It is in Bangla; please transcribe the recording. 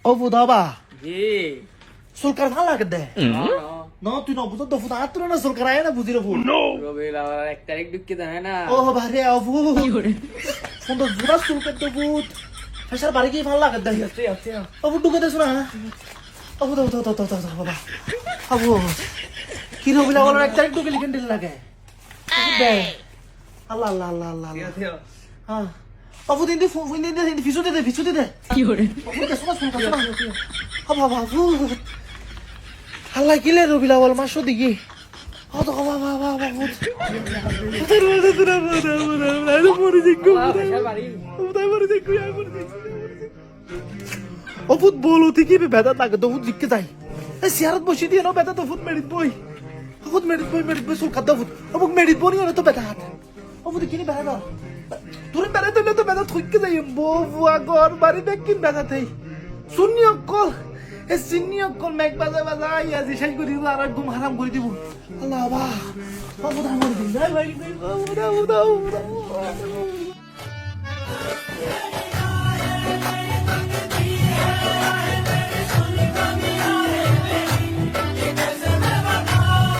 ও বুধাবা জি সুলকার ভাল লাগে দে না ন তুই ন বুঝত তো ফুটা আত্র না সুলকার আয় না বুঝির ফুল রবিউল আওয়াল 1 তারিখ ঢুকে দেয় না ও বারে আবু সুন্দর বুড়া সুলকার তো বুত ফেসার বাড়ি গিয়ে ভাল লাগে দে আবু ঢুকে দেছ না আবু দাও দাও দাও দাও দাও বাবা আবু কি রবিলা বলো 1 তারিখ ঢুকে লিখেন দিল লাগে দে আল্লাহ আল্লাহ আল্লাহ আল্লাহ হ্যাঁ আবু দিন দিন ফিসু দে কি করে আবু দেছ না সুলকার না আবু আবু আল্লাহ কিলে রবিলা বল মাসো দিকে ও তো বাবা বাবা বাবা তোর মধ্যে তোরা বড় পরে দেখো উদয় পরে দেখো ও ফুট বলো ঠিকই বেদা লাগে তো ফুট জিকে যাই এ সিয়ারত বসি দিয়ে না বেদা তো ফুট মেরিট বই সুল খাদ্য ফুট ও বুক মেরিট বনি না তো বেদা হাত ও ফুট কিনি বেদা দাও তোর বেদা তো না তো বেদা থইকে যাই বুয়া ঘর বাড়ি দেখ কিন বেদা থাই শুনি অকল এ সিনি অকল মেঘ বাজা ইয়া জিসাই করি আর ঘুম হারাম করে দিব আল্লাহ বাহ বাবু দাম করে দিন ভাই বাবু দাও